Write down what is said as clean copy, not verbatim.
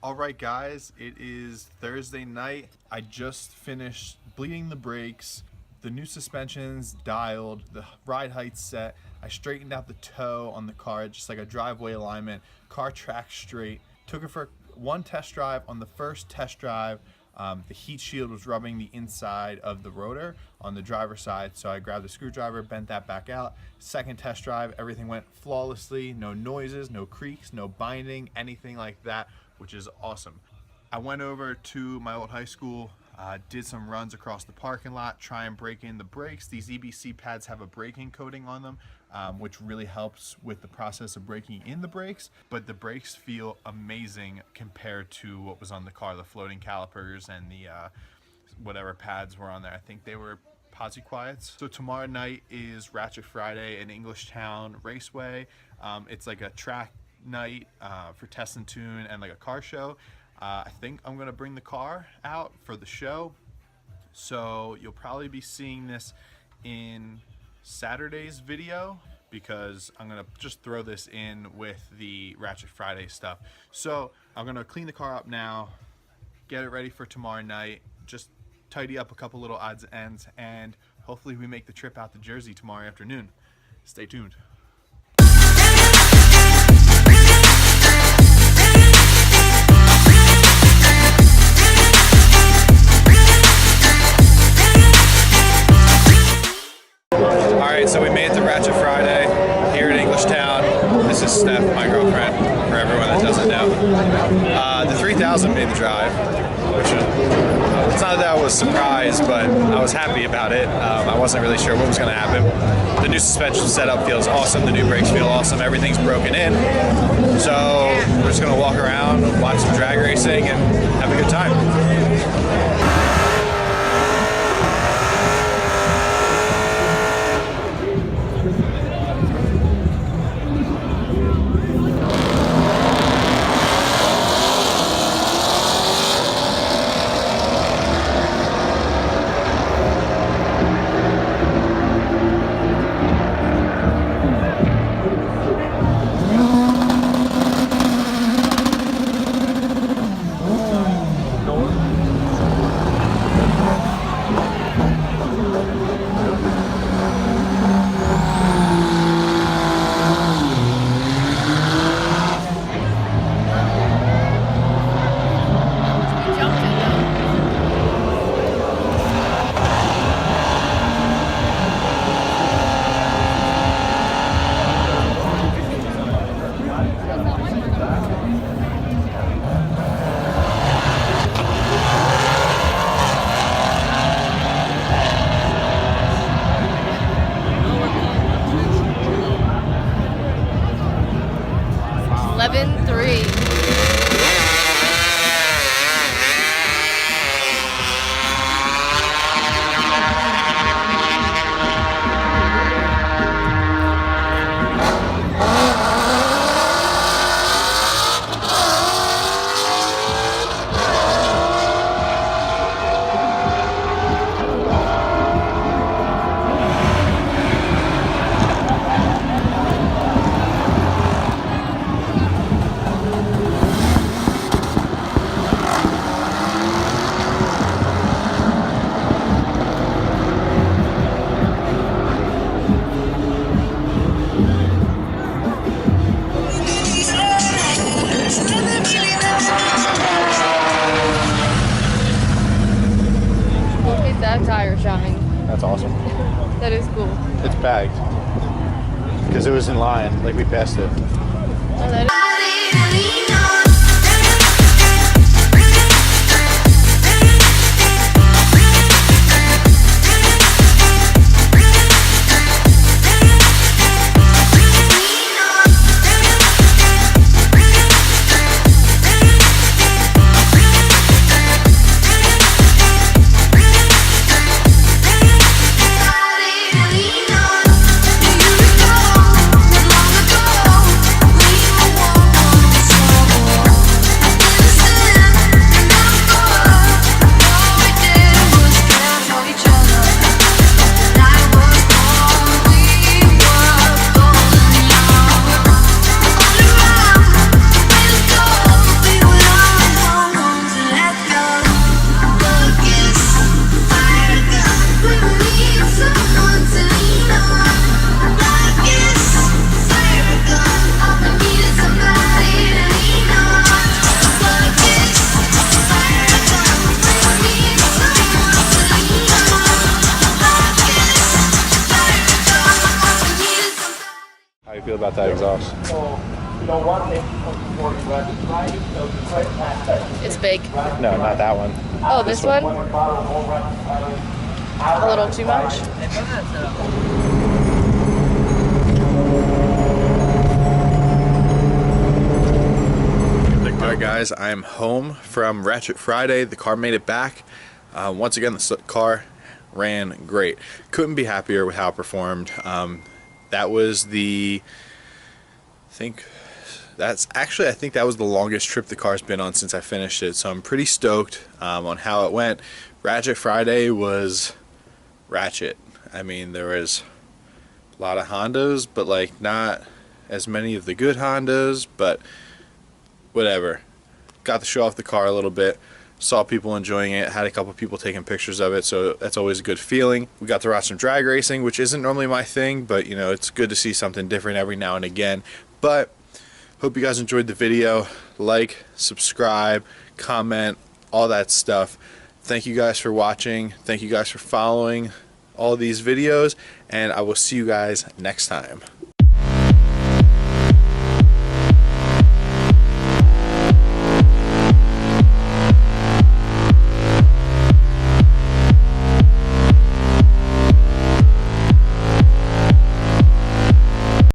Alright guys, it is Thursday night. I just finished bleeding the brakes, the new suspension's dialed, the ride height's set. I straightened out the toe on the car, just like a driveway alignment. Car tracked straight. Took it for one test drive. On the first test drive, the heat shield was rubbing the inside of the rotor on the driver's side, so I grabbed a screwdriver, bent that back out. Second test drive, everything went flawlessly. No noises, no creaks, no binding, anything like that, which is awesome. I went over to my old high school, did some runs across the parking lot, try and break in the brakes. These EBC pads have a braking coating on them, which really helps with the process of breaking in the brakes, but the brakes feel amazing compared to what was on the car, the floating calipers and the whatever pads were on there. I think they were Posi Quiets. So tomorrow night is Ratchet Friday in Englishtown Raceway. It's like a track night for test and tune and like a car show. I think I'm gonna bring the car out for the show, so you'll probably be seeing this in Saturday's video because I'm gonna just throw this in with the Ratchet Friday stuff. So I'm gonna clean the car up now, get it ready for tomorrow night, just tidy up a couple little odds and ends, and hopefully we make the trip out to Jersey tomorrow afternoon. Stay tuned. Alright, so we made it to Ratchet Friday here in Englishtown. This is Steph, my girlfriend, for everyone that doesn't know. The 3000 made the drive, which it's not that I was surprised, but I was happy about it. I wasn't really sure what was going to happen. The new suspension setup feels awesome, the new brakes feel awesome, everything's broken in. So we're just going to walk around, watch some drag racing, and have a good time. Tire shine. That's awesome. That is cool. It's bagged because it was in line, like we passed it. Oh, that is Do you recall long ago we were about that exhaust? It's big. No, not that one. Oh, this one? A little too much? Alright guys, I am home from Ratchet Friday. The car made it back. Once again, the car ran great. Couldn't be happier with how it performed. That was I think that was the longest trip the car's been on since I finished it. So I'm pretty stoked on how it went. Ratchet Friday was ratchet. I mean, there was a lot of Hondas, but like not as many of the good Hondas, but whatever. Got to show off the car a little bit. Saw people enjoying it. Had a couple people taking pictures of it, so that's always a good feeling. We got to watch some drag racing, which isn't normally my thing, but you know, it's good to see something different every now and again. But hope you guys enjoyed the video. Like, subscribe, comment, all that stuff. Thank you guys for watching. Thank you guys for following all these videos, and I will see you guys next time.